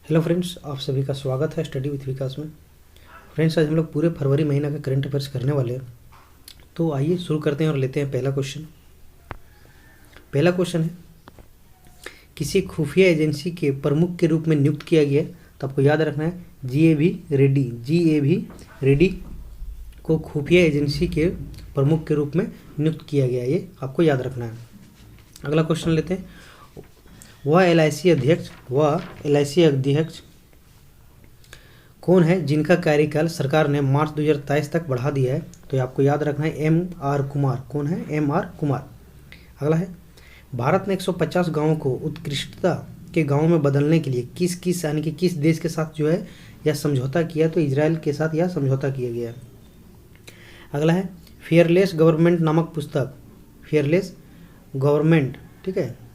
Hello friends, आप सभी का स्वागत है स्टडी विथ विकास में। फ्रेंड्स, आज हम लोग पूरे फरवरी महीना का करंट अफेयर्स करने वाले हैं। तो आइए शुरू करते हैं और लेते हैं पहला क्वेश्चन। पहला क्वेश्चन है, किसी खुफिया एजेंसी के प्रमुख के रूप में नियुक्त किया गया है। तो आपको याद रखना है जी.ए.भी. रेड्डी को खुफिया एजेंसी के प्रमुख के रूप में नियुक्त किया गया है, ये आपको याद रखना है। अगला क्वेश्चन लेते हैं, वह एल.आई.सी अध्यक्ष कौन है जिनका कार्यकाल सरकार ने मार्च 2023 तक बढ़ा दिया है। तो ये आपको याद रखना है M.R. कुमार। कौन है? M.R. कुमार। अगला है, भारत ने 150 गांवों को उत्कृष्टता के गांवों में बदलने के लिए किस यानी कि किस देश के साथ जो है यह समझौता किया। तो इजराइल के साथ यह समझौता किया गया। अगला है, फेयरलेस गवर्नमेंट नामक पुस्तक, फेयरलेस गवर्नमेंट, ठीक है,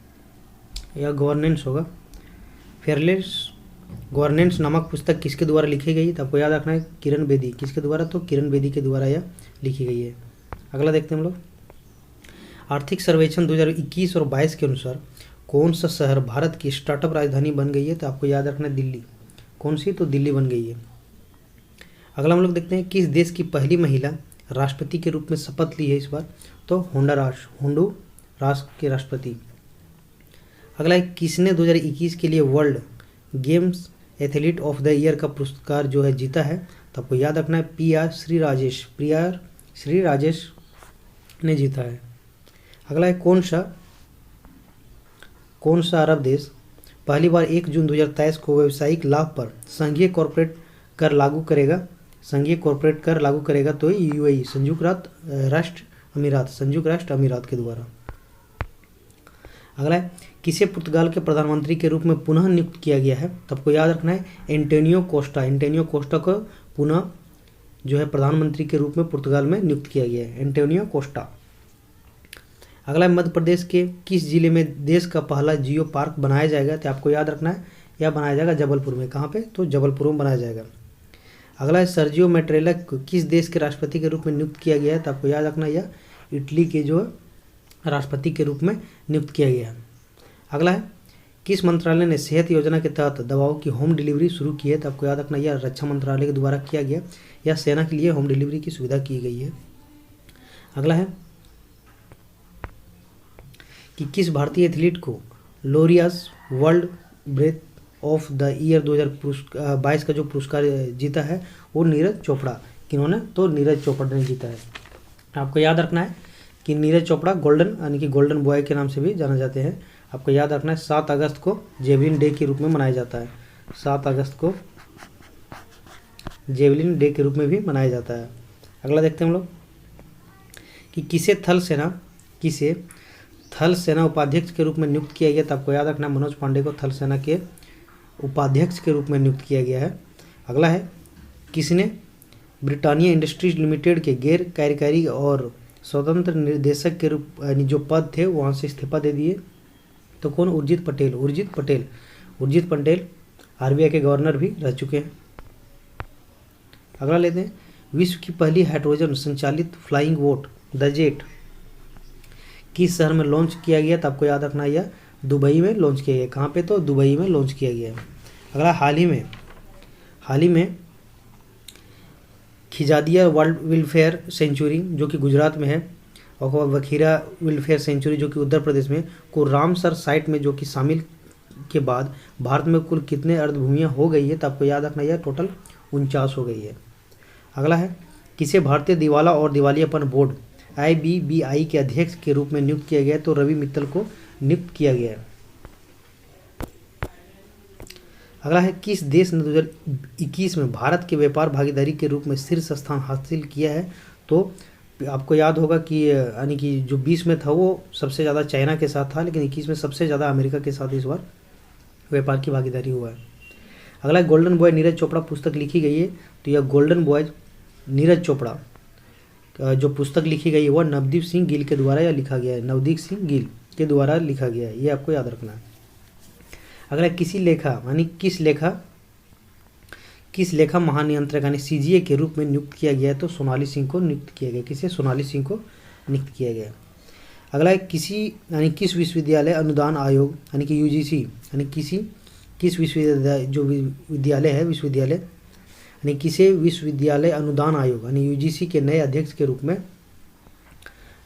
या गवर्नेंस होगा, फेयरलेस गवर्नेंस नामक पुस्तक किसके द्वारा लिखी गई। तो आपको याद रखना है किरण बेदी। किसके द्वारा? तो किरण बेदी के द्वारा यह लिखी गई है। अगला देखते हैं हम लोग, आर्थिक सर्वेक्षण 2021 और 22 के अनुसार कौन सा शहर भारत की स्टार्टअप राजधानी बन गई है। तो आपको याद रखना है दिल्ली। कौन सी? तो दिल्ली बन गई है। अगला हम लोग देखते हैं, किस देश की पहली महिला राष्ट्रपति के रूप में शपथ ली है इस बार। तो होंडुरास के राष्ट्रपति। अगला है, किसने 2021 के लिए world games athlete of the year का पुरस्कार जो है जीता है। तो आपको याद रखना है पी.आर. श्रीराजेश ने जीता है। अगला है, कौन सा अरब देश पहली बार 1 जून 2023 को व्यावसायिक लाभ पर संघीय कॉर्पोरेट कर लागू करेगा। तो यूएई, संयुक्त राष्ट्र अमीरात के द्वारा। अगला है, किसे पुर्तगाल के प्रधानमंत्री के रूप में पुनः नियुक्त किया गया है। तो आपको याद रखना है एंटोनियो कोस्टा को पुनः जो है प्रधानमंत्री के रूप में पुर्तगाल में नियुक्त किया गया है, एंटोनियो कोस्टा। अगला है, मध्य प्रदेश के किस जिले में देश का पहला जियो पार्क बनाया जाएगा। तो आपको याद रखना है यह बनाया जाएगा जबलपुर में। कहाँ पे? तो जबलपुर में बनाया जाएगा। अगला है, सर्जियो मैट्रेला को किस देश के राष्ट्रपति के रूप में नियुक्त किया गया है। तो आपको याद रखना यह इटली के जो राष्ट्रपति के रूप में नियुक्त किया गया है। अगला है, किस मंत्रालय ने सेहत योजना के तहत दवाओं की होम डिलीवरी शुरू की है। तो आपको याद रखना यह रक्षा मंत्रालय के द्वारा किया गया, या सेना के लिए होम डिलीवरी की सुविधा की गई है। अगला है कि किस भारतीय एथलीट को Laureus World breakthrough of the year 2022 का जो पुरस्कार जीता है वो नीरज चोपड़ा। किन्होंने? तो नीरज चोपड़ा ने जीता है। आपको याद रखना है कि नीरज चोपड़ा गोल्डन यानी कि गोल्डन बॉय के नाम से भी जाना जाते हैं। आपको याद रखना है 7 अगस्त को जेवलिन डे के रूप में मनाया जाता है। 7 अगस्त को जेवलिन डे के रूप में भी मनाया जाता है। अगला देखते हैं हम लोग कि किसे थल सेना उपाध्यक्ष के रूप में नियुक्त किया गया। तो आपको याद रखना है मनोज पांडे को थल सेना के उपाध्यक्ष के रूप में नियुक्त किया गया है। अगला है, किसने ब्रिटानिया इंडस्ट्रीज लिमिटेड के गैर कार्यकारी और स्वतंत्र निर्देशक के रूप यानी जो पद थे वहाँ से इस्तीफा दे दिए। तो कौन? उर्जित पटेल आरबीआई के गवर्नर भी रह चुके हैं। अगला लेते हैं, विश्व की पहली हाइड्रोजन संचालित फ्लाइंग बोट द जेट किस शहर में लॉन्च किया गया। तो आपको याद रखना यह दुबई में लॉन्च किया गया। कहाँ पे? तो दुबई में लॉन्च किया गया है। अगला, हाल ही में खिजादिया वर्ल्ड वेलफेयर सेंचुरी जो कि गुजरात में है और वखीरा वेलफेयर सेंचुरी जो कि उत्तर प्रदेश में को रामसर साइट में जो कि शामिल के बाद भारत में कुल कितने अर्धभूमियाँ हो गई है। तो आपको याद रखना यह टोटल 49 हो गई है। अगला है, किसे भारतीय दिवाला और दिवालियापन बोर्ड IBBI के अध्यक्ष के रूप में नियुक्त किया गया। तो रवि मित्तल को नियुक्त किया गया है। अगला है, किस देश ने 2021 में भारत के व्यापार भागीदारी के रूप में शीर्ष स्थान हासिल किया है। तो आपको याद होगा कि यानी कि जो 20 में था वो सबसे ज़्यादा चाइना के साथ था, लेकिन 21 में सबसे ज़्यादा अमेरिका के साथ इस बार व्यापार की भागीदारी हुआ है। अगला, गोल्डन बॉय नीरज चोपड़ा पुस्तक लिखी गई है। तो यह गोल्डन बॉय नीरज चोपड़ा जो पुस्तक लिखी गई है वह नवदीप सिंह गिल के द्वारा यह लिखा गया है। नवदीप सिंह गिल के द्वारा लिखा गया है, ये आपको याद रखना है। अगला, किस लेखा महानियंत्रक यानी CGA के रूप में नियुक्त किया गया है। तो सोनाली सिंह को नियुक्त किया गया। किसे? सोनाली सिंह को नियुक्त किया गया। अगला है, किस विश्वविद्यालय अनुदान आयोग यानी कि UGC यानी किस विश्वविद्यालय जो विद्यालय है विश्वविद्यालय यानी किसे विश्वविद्यालय अनुदान आयोग यानी यूजीसी के नए अध्यक्ष के रूप में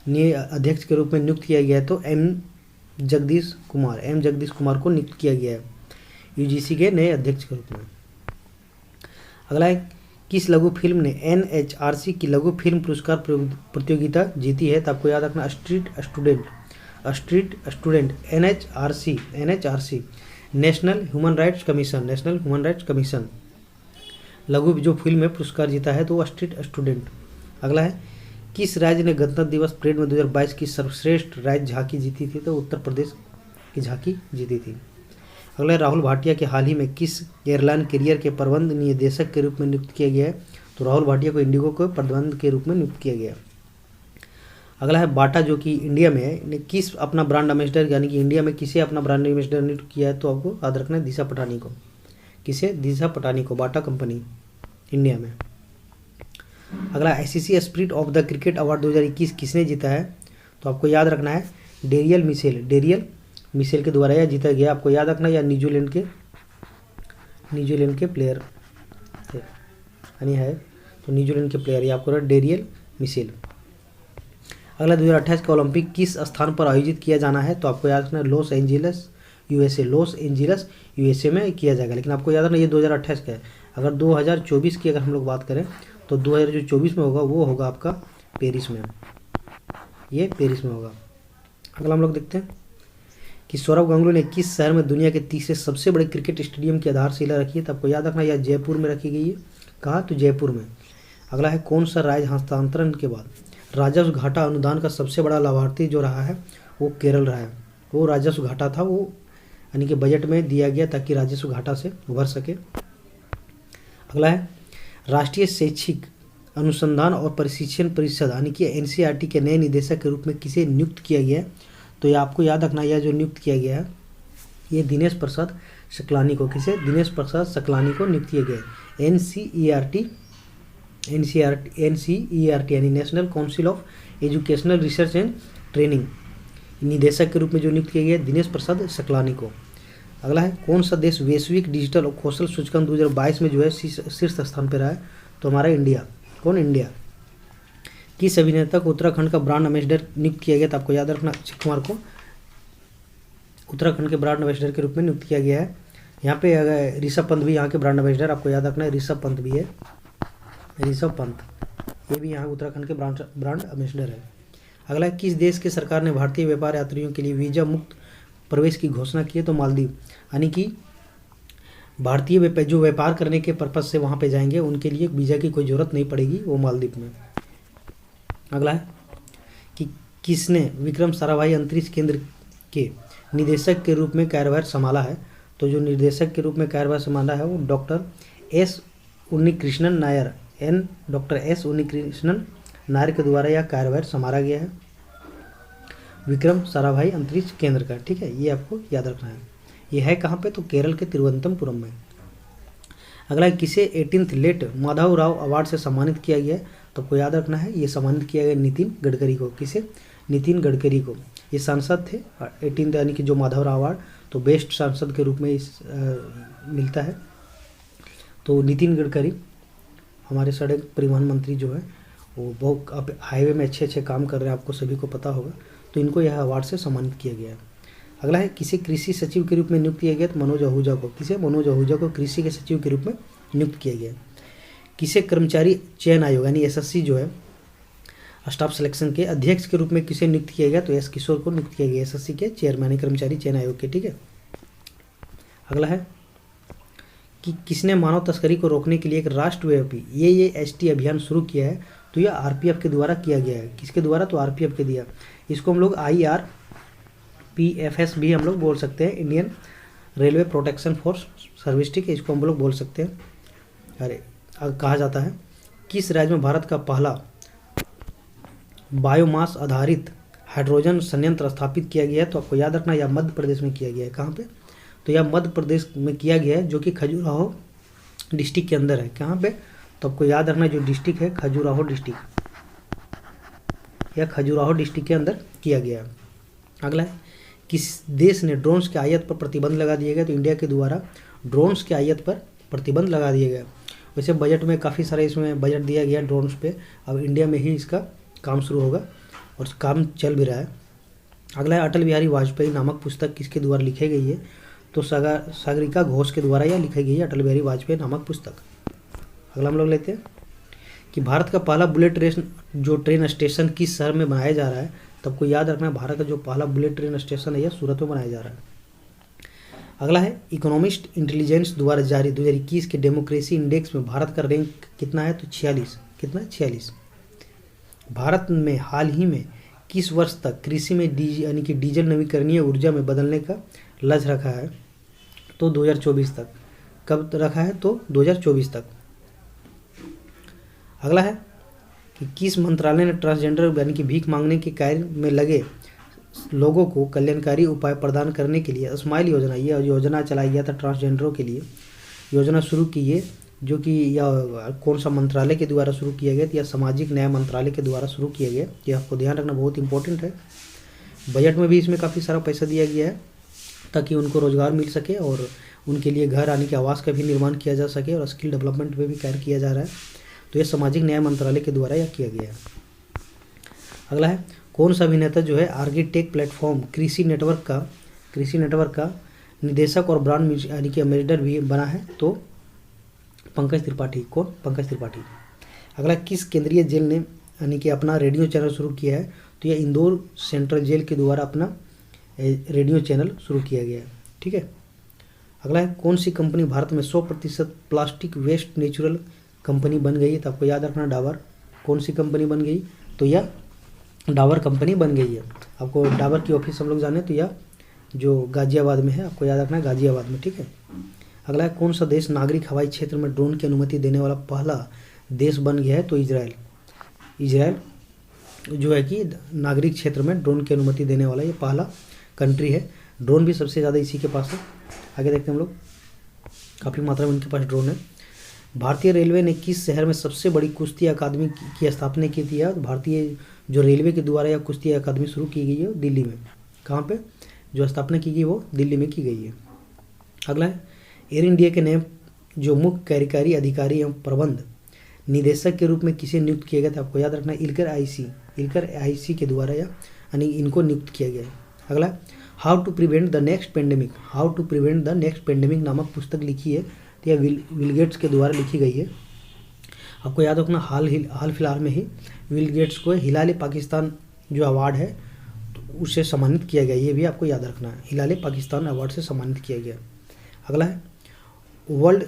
नियुक्त किया गया है? तो एम जगदीश कुमार को नियुक्त किया गया है यूजीसी के नए अध्यक्ष के रूप में। अगला है किस लघु फिल्म ने एनएचआरसी की लघु फिल्म पुरस्कार प्रतियोगिता जीती है? तो आपको याद रखना street student NHRC national human rights commission लघु जो फिल्म में पुरस्कार जीता है तो वो स्ट्रीट स्टूडेंट। अगला है किस राज्य ने गणतंत्र दिवस परेड में 2022 की सर्वश्रेष्ठ राज्य झांकी जीती थी? तो उत्तर प्रदेश की झांकी जीती थी। अगला है राहुल भाटिया के हाल ही में किस एयरलाइन कैरियर के प्रबंध निदेशक के रूप में नियुक्त किया गया है? तो राहुल भाटिया को इंडिगो के प्रबंध के रूप में नियुक्त किया गया। अगला है बाटा जो कि इंडिया में है ने किस अपना ब्रांड एम्बेसडर यानी कि इंडिया में किसे अपना ब्रांड एम्बेसडर नियुक्त किया है? तो आपको याद रखना है दिशा पटानी को। किसे? दिशा पटानी को, बाटा कंपनी इंडिया में। अगला ICC spirit of the cricket award 2021 किसने जीता है? तो आपको याद रखना है डेरियल मिशेल के द्वारा यह जीता गया। आपको याद रखना या न्यूजीलैंड के प्लेयर यानी है तो न्यूजीलैंड के प्लेयर ये आपको डेरियल मिशेल। अगला 2028 का ओलंपिक किस स्थान पर आयोजित किया जाना है? तो आपको याद रखना लॉस एंजिलस यूएसए में किया जाएगा। लेकिन आपको याद रखना ये 2028 का है। अगर 2024 की अगर हम लोग बात करें तो 2024 में होगा वो होगा आपका पेरिस में, ये पेरिस में होगा। अगला हम लोग देखते हैं कि सौरव गांगुली ने किस शहर में दुनिया के तीसरे सबसे बड़े क्रिकेट स्टेडियम की आधारशिला रखी है? तो आपको याद रखना यह जयपुर में रखी गई है। कहाँ? तो जयपुर में। अगला है कौन सा राज्य हस्तांतरण के बाद राजस्व घाटा अनुदान का सबसे बड़ा लाभार्थी जो रहा है वो केरल रहा है। वो राजस्व घाटा था वो यानी कि बजट में दिया गया ताकि राजस्व घाटा से उभर सके। अगला है राष्ट्रीय शैक्षिक अनुसंधान और प्रशिक्षण परिषद यानी कि एनसीईआरटी के नए निदेशक के रूप में किसे नियुक्त किया गया है? तो ये आपको याद रखना यह जो नियुक्त किया गया है ये दिनेश प्रसाद सकलानी को। किसे? दिनेश प्रसाद सकलानी को नियुक्त किया गया है। एनसीईआरटी यानी national council of educational research and training निदेशक के रूप में जो नियुक्त किया गया है दिनेश प्रसाद सकलानी को। अगला है कौन सा देश वैश्विक डिजिटल और कौशल सूचकांक 2022 में जो है शीर्ष स्थान पर रहा है? तो हमारा इंडिया। कौन? इंडिया। किस अभिनेता को उत्तराखंड का ब्रांड एम्बेसडर नियुक्त किया गया? तो आपको याद रखना अक्षय कुमार को उत्तराखंड के ब्रांड एम्बेसडर के रूप में नियुक्त किया गया है। यहाँ पे अगर ऋषभ पंत भी यहाँ के ब्रांड एम्बेसडर, आपको याद रखना है ऋषभ पंत भी है, ऋषभ पंत ये भी यहाँ उत्तराखंड के ब्रांड एम्बेसडर है। अगला है किस देश की सरकार ने भारतीय व्यापार यात्रियों के लिए वीजा मुक्त प्रवेश की घोषणा की है? तो मालदीव यानी कि भारतीय जो व्यापार करने के पर्पज से वहाँ पे जाएंगे उनके लिए वीज़ा की कोई ज़रूरत नहीं पड़ेगी वो मालदीव में। अगला है कि किसने विक्रम साराभाई अंतरिक्ष केंद्र के निदेशक के रूप में कार्यभार संभाला है? तो जो निर्देशक के रूप में कार्यभार संभाला है वो डॉक्टर एस उन्नीकृष्णन नायर के द्वारा यह कार्यभार संभाला गया है विक्रम साराभाई अंतरिक्ष केंद्र का। ठीक है, ये आपको याद रखना है। ये है कहाँ पे? तो केरल के तिरुवनंतपुरम में। अगला किसे 18th late Madhav Rao award से सम्मानित किया गया है? तो आपको याद रखना है ये सम्मानित किया गया नितिन गडकरी को। किसे? नितिन गडकरी को। ये सांसद थे 18th यानी कि जो माधव राव अवार्ड तो बेस्ट सांसद के रूप में मिलता है। तो नितिन गडकरी हमारे सड़क परिवहन मंत्री जो है वो बहुत हाईवे में अच्छे काम कर रहे हैं, आपको सभी को पता होगा, तो इनको यह अवार्ड से सम्मानित किया गया है। अगला है किसे कृषि सचिव के रूप में नियुक्त किया गया? तो मनोज आहूजा को। किसे? मनोज आहूजा को कृषि के सचिव के रूप में नियुक्त किया गया। किसे कर्मचारी चयन आयोग यानी एसएससी जो है स्टाफ सिलेक्शन के अध्यक्ष के रूप में किसे नियुक्त किया गया? तो एस किशोर को नियुक्त किया गया एसएससी के चेयरमैन कर्मचारी चयन आयोग के। ठीक है। अगला है कि किसने मानव तस्करी को रोकने के लिए एक राष्ट्रव्यापी एएसटी अभियान शुरू किया है? तो यह आरपीएफ के द्वारा किया गया है। किसके द्वारा? तो आरपीएफ के दिया। इसको हम लोग IRPFS भी हम लोग बोल सकते हैं, Indian railway protection force service. ठीक है, इसको हम लोग बोल सकते हैं। अरे कहा जाता है किस राज्य में भारत का पहला बायोमास आधारित हाइड्रोजन संयंत्र स्थापित किया गया है? तो आपको याद रखना यह मध्य प्रदेश में किया गया है। कहाँ पे? तो यह मध्य प्रदेश में किया गया है जो कि खजुराहो डिस्ट्रिक्ट के अंदर है। कहाँ पे? तो आपको याद रखना जो डिस्ट्रिक्ट है खजुराहो डिस्ट्रिक्ट, या खजुराहो डिस्ट्रिक्ट के अंदर किया गया है। अगला है किस देश ने ड्रोन्स के आयात पर प्रतिबंध लगा दिया गया? तो इंडिया के द्वारा ड्रोन्स के आयात पर प्रतिबंध लगा दिया गया। वैसे बजट में काफ़ी सारे इसमें बजट दिया गया ड्रोन्स पे। अब इंडिया में ही इसका काम शुरू होगा और काम चल भी रहा है। अगला है अटल बिहारी वाजपेयी नामक पुस्तक किसके द्वारा लिखी गई है? तो सागरिका घोष के द्वारा यह लिखी गई है, अटल बिहारी वाजपेयी नामक पुस्तक। अगला हम लोग लेते हैं कि भारत का पहला बुलेट ट्रेन स्टेशन किस शहर में बनाया जा रहा है? तो आपको याद रखना है, भारत का जो पहला बुलेट ट्रेन स्टेशन है यह सूरत में बनाया जा रहा है। अगला है इकोनॉमिस्ट इंटेलिजेंस द्वारा जारी 2021 के डेमोक्रेसी इंडेक्स में भारत का रैंक कितना है? तो 46। कितना? 46। भारत में हाल ही में किस वर्ष तक कृषि में यानी कि डीजल नवीकरणीय ऊर्जा में बदलने का लक्ष्य रखा है? तो 2024 तक। कब रखा है? तो 2024 तक। अगला है कि किस मंत्रालय ने ट्रांसजेंडर यानी कि भीख मांगने के कार्य में लगे लोगों को कल्याणकारी उपाय प्रदान करने के लिए स्माइल योजना, यह योजना चलाई गया था ट्रांसजेंडरों के लिए, योजना शुरू की है, जो कि यह कौन सा मंत्रालय के द्वारा शुरू किया गया? या सामाजिक न्याय मंत्रालय के द्वारा शुरू किया गया। ये आपको ध्यान रखना बहुत इंपॉर्टेंट है। बजट में भी इसमें काफ़ी सारा पैसा दिया गया है ताकि उनको रोजगार मिल सके और उनके लिए घर आने के आवास का भी निर्माण किया जा सके और स्किल डेवलपमेंट पे भी कार्य किया जा रहा है। तो ये सामाजिक न्याय मंत्रालय के द्वारा यह किया गया है। अगला है कौन सा अभिनेता जो है आर्किटेक्ट प्लेटफॉर्म कृषि नेटवर्क का निदेशक और ब्रांड यानी कि एम्बेसडर भी बना है? तो पंकज त्रिपाठी। कौन? पंकज त्रिपाठी। अगला किस केंद्रीय जेल ने यानी कि अपना रेडियो चैनल शुरू किया है? तो यह इंदौर सेंट्रल जेल के द्वारा अपना रेडियो चैनल शुरू किया गया है। ठीक है। अगला है कौन सी कंपनी भारत में 100% प्लास्टिक वेस्ट नेचुरल कंपनी बन गई है? तो आपको याद रखना डाबर। कौन सी कंपनी बन गई? तो यह डाबर कंपनी बन गई है। आपको डाबर की ऑफिस हम लोग जाने तो यह जो गाजियाबाद में है, आपको याद रखना है गाजियाबाद में। ठीक है। अगला है कौन सा देश नागरिक हवाई क्षेत्र में ड्रोन की अनुमति देने वाला पहला देश बन गया है? तो इजराइल जो है कि नागरिक क्षेत्र में ड्रोन की अनुमति देने वाला ये पहला कंट्री है। ड्रोन भी सबसे ज़्यादा इसी के पास है। आगे देखते हैं हम लोग, काफ़ी मात्रा में उनके पास ड्रोन है। भारतीय रेलवे ने किस शहर में सबसे बड़ी कुश्ती अकादमी की स्थापना की थी? भारतीय जो रेलवे के द्वारा यह कुश्ती अकादमी शुरू की गई है दिल्ली में। कहाँ पे जो स्थापना की गई वो दिल्ली में की गई है। अगला है एयर इंडिया के नए जो मुख्य कार्यकारी अधिकारी एवं प्रबंध निदेशक के रूप में किसे नियुक्त किया गया था? आपको याद रखना इल्कर आईसी के द्वारा यानी इनको नियुक्त किया गया है। अगला How to Prevent the Next Pandemic नामक पुस्तक लिखी है, तो यह बिल गेट्स के द्वारा लिखी गई है। आपको याद रखना हाल फिलहाल में ही बिल गेट्स को हिलाल पाकिस्तान जो अवार्ड है तो उससे सम्मानित किया गया, ये भी आपको याद रखना है, हिलाल पाकिस्तान अवार्ड से सम्मानित किया गया। अगला है वर्ल्ड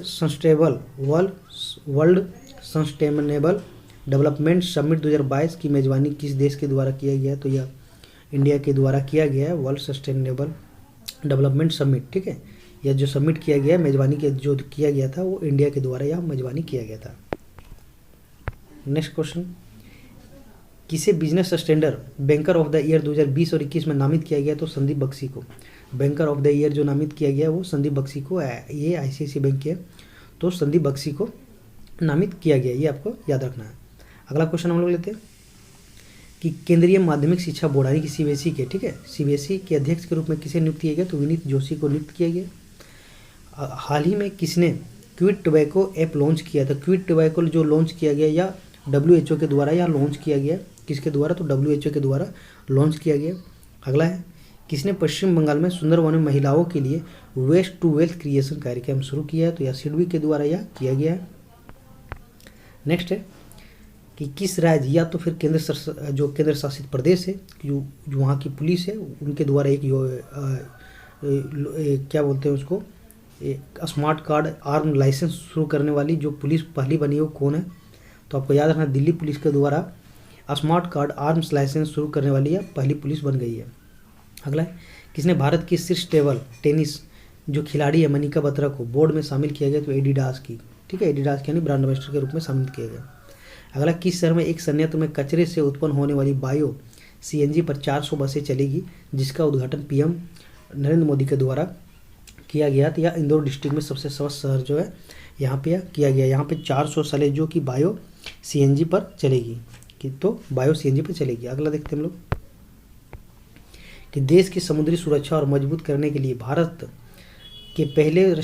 सस्टेनेबल डेवलपमेंट समिट 2022 की मेजबानी किस देश के द्वारा किया गया? तो यह इंडिया के द्वारा किया गया है, वर्ल्ड सस्टेनेबल डेवलपमेंट समिट। ठीक है। यह जो समिट किया गया मेजबानी के जो किया गया था वो इंडिया के द्वारा यह मेजबानी किया गया था। नेक्स्ट क्वेश्चन, किसे business standard banker of the year 2020 और 21 में नामित किया गया? तो संदीप बख्शी को। बैंकर ऑफ द ईयर जो नामित किया गया वो संदीप बख्शी को, ये आईसीआईसीआई बैंक के, तो संदीप बख्शी को नामित किया गया, ये आपको याद रखना है। अगला क्वेश्चन हम लोग लेते हैं कि केंद्रीय माध्यमिक शिक्षा बोर्ड यानी कि सीबीएसई के, ठीक है, सीबीएसई के अध्यक्ष के रूप में किसे नियुक्त किया गया? तो विनीत जोशी को नियुक्त किया गया। हाल ही में किसने क्विट टोबैको ऐप लॉन्च किया था? क्विट टोबैको जो लॉन्च किया गया या WHO के द्वारा यह लॉन्च किया गया, किसके द्वारा? तो WHO के द्वारा लॉन्च किया गया। अगला है किसने पश्चिम बंगाल में सुंदरवन में महिलाओं के लिए वेस्ट टू वेल्थ क्रिएशन कार्यक्रम शुरू किया है? तो यह सिडबी के द्वारा यह किया गया है। नेक्स्ट है कि किस राज्य या तो फिर केंद्र शासित प्रदेश है जो वहाँ की पुलिस है उनके द्वारा एक क्या बोलते हैं उसको, एक स्मार्ट कार्ड आर्म लाइसेंस शुरू करने वाली जो पुलिस पहली बनी है वो कौन है? तो आपको याद रखना दिल्ली पुलिस के द्वारा स्मार्ट कार्ड आर्म्स लाइसेंस शुरू करने वाली है पहली पुलिस बन गई है। अगला है किसने भारत की शीर्ष टेबल टेनिस जो खिलाड़ी है मनिका बत्रा को बोर्ड में शामिल किया गया? तो एडिडास की, ठीक है, एडिडास की यानी ब्रांड एम्बेसडर के रूप में शामिल किया गया। अगला किस शहर में एक संयंत्र में कचरे से उत्पन्न होने वाली बायो CNG पर 400 बसें चलेगी जिसका उद्घाटन PM नरेंद्र मोदी के द्वारा किया गया? तो यह इंदौर डिस्ट्रिक्ट में सबसे स्वच्छ शहर जो है यहाँ पे किया गया। यहाँ पे 400 सले जो कि बायो CNG पर चलेगी, कि तो बायो CNG पर चलेगी। अगला देखते हैं हम लोग कि देश की समुद्री सुरक्षा और मजबूत करने के लिए भारत के पहले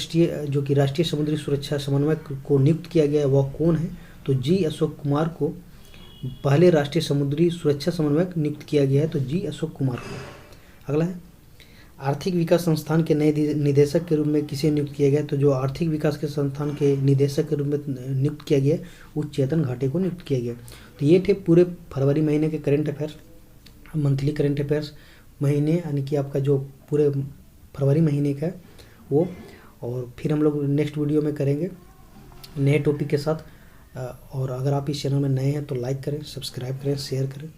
जो कि राष्ट्रीय समुद्री सुरक्षा समन्वयक को नियुक्त किया गया है वह कौन है? तो जी अशोक कुमार को पहले राष्ट्रीय समुद्री सुरक्षा समन्वयक नियुक्त किया गया है, तो जी अशोक कुमार को। अगला है, आर्थिक विकास संस्थान के नए निदेशक के रूप में किसे नियुक्त किया गया है? तो जो आर्थिक विकास के संस्थान के निदेशक के रूप में नियुक्त किया गया है वो चेतन घाटे को नियुक्त किया गया। तो ये थे पूरे फरवरी महीने के current affairs, monthly current affairs महीने, यानी कि आपका जो पूरे फरवरी महीने का वो। और फिर हम लोग नेक्स्ट वीडियो में करेंगे नए टॉपिक के साथ। और अगर आप इस चैनल में नए हैं तो लाइक करें, सब्सक्राइब करें, शेयर करें।